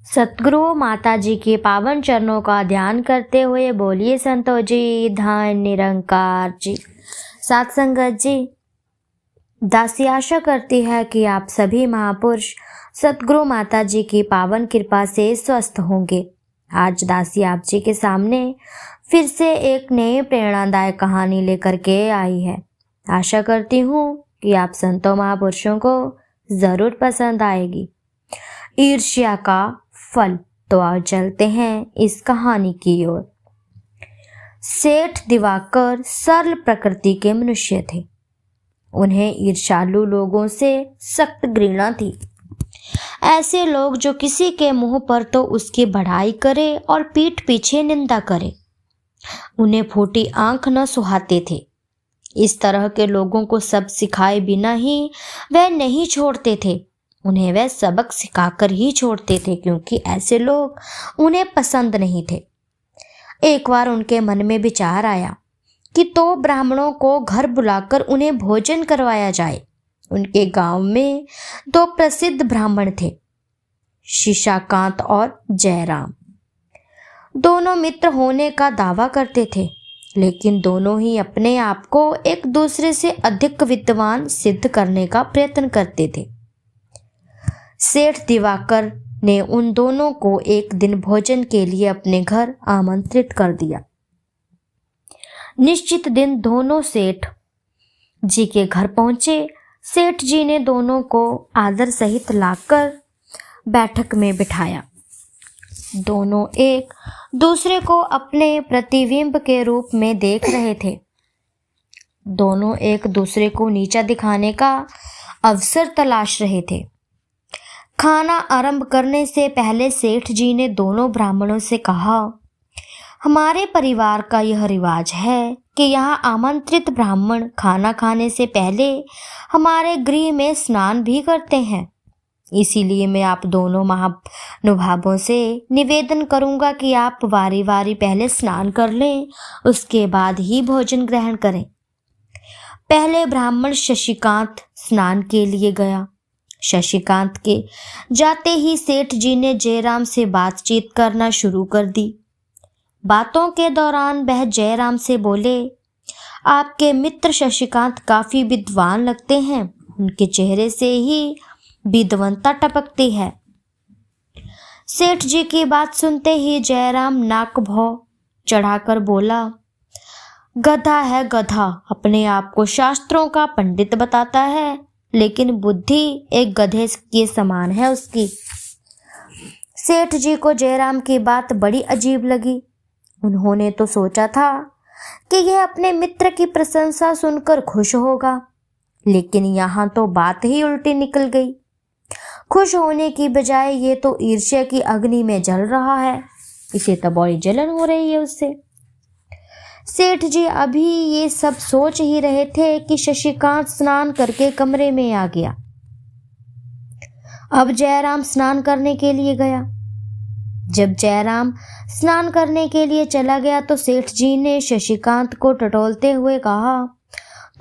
सतगुरु माता जी के पावन चरणों का ध्यान करते हुए बोलिए संतो जी, धन निरंकार जी। साथ संगत जी, दासी आशा करती है कि आप सभी महापुरुष सतगुरु माता जी की पावन कृपा से स्वस्थ होंगे। आज दासी आप जी के सामने फिर से एक नई प्रेरणादायक कहानी लेकर के आई है। आशा करती हूँ कि आप संतों महापुरुषों को जरूर पसंद आएगी। ईर्ष्या का फल। तो आओ चलते हैं इस कहानी की ओर। सेठ दिवाकर सरल प्रकृति के मनुष्य थे। उन्हें ईर्ष्यालु लोगों से सख्त घृणा थी। ऐसे लोग जो किसी के मुंह पर तो उसकी बढ़ाई करे और पीठ पीछे निंदा करे, उन्हें फूटी आंख न सुहाते थे। इस तरह के लोगों को सब सिखाए बिना ही वह नहीं छोड़ते थे। उन्हें वह सबक सिखाकर ही छोड़ते थे, क्योंकि ऐसे लोग उन्हें पसंद नहीं थे। एक बार उनके मन में विचार आया कि तो ब्राह्मणों को घर बुलाकर उन्हें भोजन करवाया जाए। उनके गांव में दो प्रसिद्ध ब्राह्मण थे, शिशाकांत और जयराम। दोनों मित्र होने का दावा करते थे, लेकिन दोनों ही अपने आप को एक दूसरे से अधिक विद्वान सिद्ध करने का प्रयत्न करते थे। सेठ दिवाकर ने उन दोनों को एक दिन भोजन के लिए अपने घर आमंत्रित कर दिया। निश्चित दिन दोनों सेठ जी के घर पहुंचे। सेठ जी ने दोनों को आदर सहित लाकर बैठक में बिठाया। दोनों एक दूसरे को अपने प्रतिबिंब के रूप में देख रहे थे। दोनों एक दूसरे को नीचा दिखाने का अवसर तलाश रहे थे। खाना आरंभ करने से पहले सेठ जी ने दोनों ब्राह्मणों से कहा, हमारे परिवार का यह रिवाज है कि यहाँ आमंत्रित ब्राह्मण खाना खाने से पहले हमारे गृह में स्नान भी करते हैं। इसीलिए मैं आप दोनों महानुभावों से निवेदन करूंगा कि आप वारी वारी पहले स्नान कर लें, उसके बाद ही भोजन ग्रहण करें। पहले ब्राह्मण शशिकांत स्नान के लिए गया। शशिकांत के जाते ही सेठ जी ने जयराम से बातचीत करना शुरू कर दी। बातों के दौरान वह जयराम से बोले, आपके मित्र शशिकांत काफी विद्वान लगते हैं। उनके चेहरे से ही विद्वता टपकती है। सेठ जी की बात सुनते ही जयराम नाक भौं चढ़ाकर बोला, गधा है गधा, अपने आप को शास्त्रों का पंडित बताता है, लेकिन बुद्धि एक गधे के समान है उसकी। सेठ जी को जयराम की बात बड़ी अजीब लगी। उन्होंने तो सोचा था कि यह अपने मित्र की प्रशंसा सुनकर खुश होगा, लेकिन यहाँ तो बात ही उल्टी निकल गई। खुश होने की बजाय ये तो ईर्ष्या की अग्नि में जल रहा है। इसे तो बड़ी जलन हो रही है उससे। सेठ जी अभी ये सब सोच ही रहे थे कि शशिकांत स्नान करके कमरे में आ गया। अब जयराम स्नान करने के लिए गया। जब जयराम स्नान करने के लिए चला गया तो सेठ जी ने शशिकांत को टटोलते हुए कहा,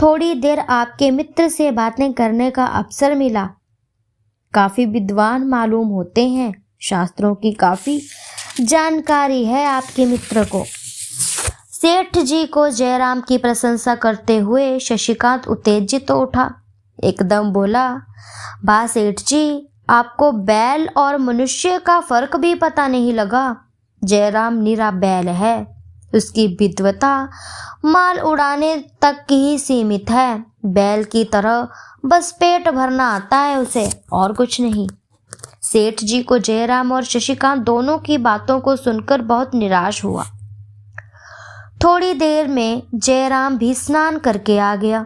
थोड़ी देर आपके मित्र से बातें करने का अवसर मिला। काफी विद्वान मालूम होते हैं, शास्त्रों की काफी जानकारी है आपके मित्र को। सेठ जी को जयराम की प्रशंसा करते हुए शशिकांत उत्तेजित तो उठा। एकदम बोला, बा सेठ जी, आपको बैल और मनुष्य का फर्क भी पता नहीं लगा। जयराम निरा बैल है। उसकी विद्वता माल उड़ाने तक ही सीमित है। बैल की तरह बस पेट भरना आता है उसे, और कुछ नहीं। सेठ जी को जयराम और शशिकांत दोनों की बातों को सुनकर बहुत निराश हुआ। थोड़ी देर में जयराम भी स्नान करके आ गया।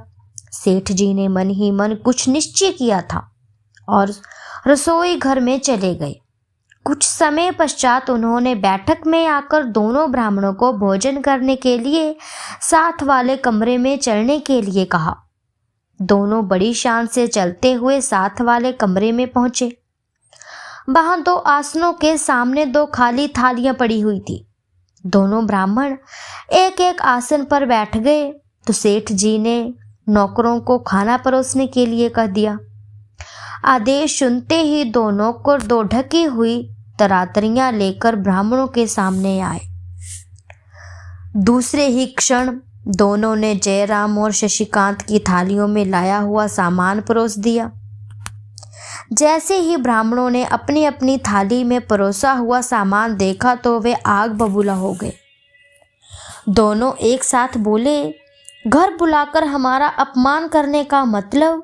सेठ जी ने मन ही मन कुछ निश्चय किया था और रसोई घर में चले गए। कुछ समय पश्चात उन्होंने बैठक में आकर दोनों ब्राह्मणों को भोजन करने के लिए साथ वाले कमरे में चलने के लिए कहा। दोनों बड़ी शान से चलते हुए साथ वाले कमरे में पहुंचे। वहां दो आसनों के सामने दो खाली थालियां पड़ी हुई थी। दोनों ब्राह्मण एक एक आसन पर बैठ गए तो सेठ जी ने नौकरों को खाना परोसने के लिए कह दिया। आदेश सुनते ही दो नौकर दो ढकी हुई तरातरियां लेकर ब्राह्मणों के सामने आए। दूसरे ही क्षण दोनों ने जयराम और शशिकांत की थालियों में लाया हुआ सामान परोस दिया। जैसे ही ब्राह्मणों ने अपनी अपनी थाली में परोसा हुआ सामान देखा तो वे आग बबूला हो गए। दोनों एक साथ बोले, घर बुलाकर हमारा अपमान करने का मतलब?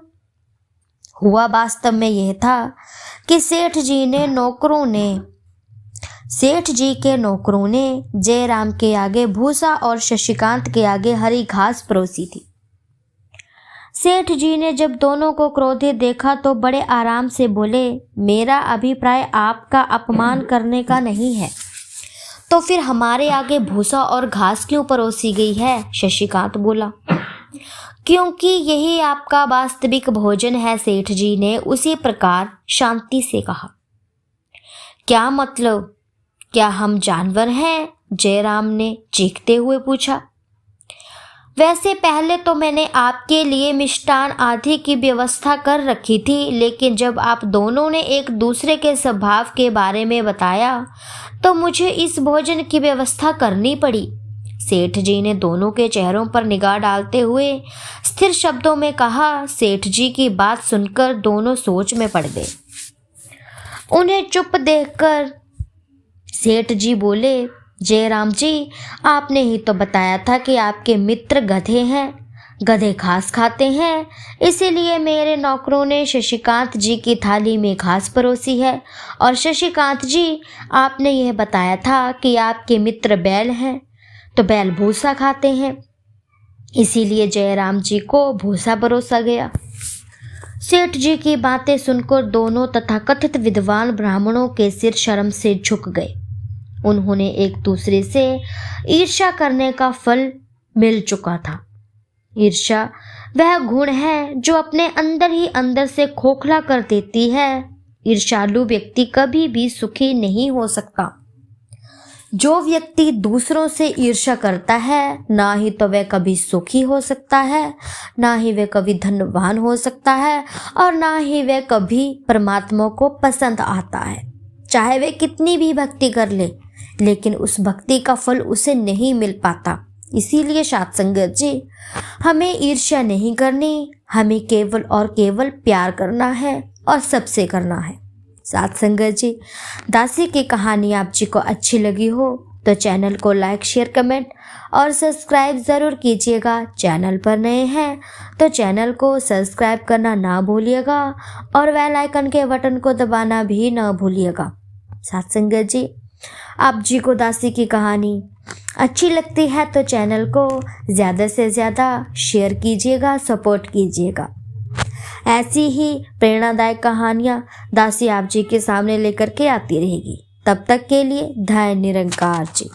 हुआ वास्तव में यह था कि सेठ जी के नौकरों ने जयराम के आगे भूसा और शशिकांत के आगे हरी घास परोसी थी। सेठ जी ने जब दोनों को क्रोधित देखा तो बड़े आराम से बोले, मेरा अभिप्राय आपका अपमान करने का नहीं है, तो फिर हमारे आगे भूसा और घास क्यों परोसी गई है? शशिकांत बोला। क्योंकि यही आपका वास्तविक भोजन है, सेठ जी ने उसी प्रकार शांति से कहा। क्या मतलब? क्या हम जानवर हैं? जयराम ने चीखते हुए पूछा। वैसे पहले तो मैंने आपके लिए मिष्टान आदि की व्यवस्था कर रखी थी, लेकिन जब आप दोनों ने एक दूसरे के स्वभाव के बारे में बताया तो मुझे इस भोजन की व्यवस्था करनी पड़ी। सेठ जी ने दोनों के चेहरों पर निगाह डालते हुए स्थिर शब्दों में कहा। सेठ जी की बात सुनकर दोनों सोच में पड़ गए। उन्हें चुप देखकर सेठ जी बोले, जयराम जी, आपने ही तो बताया था कि आपके मित्र गधे हैं, गधे घास खाते हैं, इसीलिए मेरे नौकरों ने शशिकांत जी की थाली में घास परोसी है। और शशिकांत जी, आपने यह बताया था कि आपके मित्र बैल हैं, तो बैल भूसा खाते हैं, इसीलिए जयराम जी को भूसा परोसा गया। सेठ जी की बातें सुनकर दोनों तथाकथित विद्वान ब्राह्मणों के सिर शर्म से झुक गए। उन्होंने एक दूसरे से ईर्ष्या करने का फल मिल चुका था। ईर्ष्या वह गुण है जो अपने अंदर ही अंदर से खोखला कर देती है। ईर्ष्यालु व्यक्ति कभी भी सुखी नहीं हो सकता। जो व्यक्ति दूसरों से ईर्ष्या करता है, ना ही तो वह कभी सुखी हो सकता है, ना ही वह कभी धनवान हो सकता है, और ना ही वह कभी परमात्मा को पसंद आता है। चाहे वह कितनी भी भक्ति कर ले, लेकिन उस भक्ति का फल उसे नहीं मिल पाता। इसीलिए साध संगत जी, हमें ईर्ष्या नहीं करनी, हमें केवल और केवल प्यार करना है और सबसे करना है। साध संगत जी, दासी की कहानी आप जी को अच्छी लगी हो तो चैनल को लाइक, शेयर, कमेंट और सब्सक्राइब ज़रूर कीजिएगा। चैनल पर नए हैं तो चैनल को सब्सक्राइब करना ना भूलिएगा और बेल आइकन के बटन को दबाना भी ना भूलिएगा। साध संगत जी, आप जी को दासी की कहानी अच्छी लगती है तो चैनल को ज़्यादा से ज़्यादा शेयर कीजिएगा, सपोर्ट कीजिएगा। ऐसी ही प्रेरणादायक कहानियाँ दासी आप जी के सामने लेकर के आती रहेगी। तब तक के लिए धन्य निरंकार जी।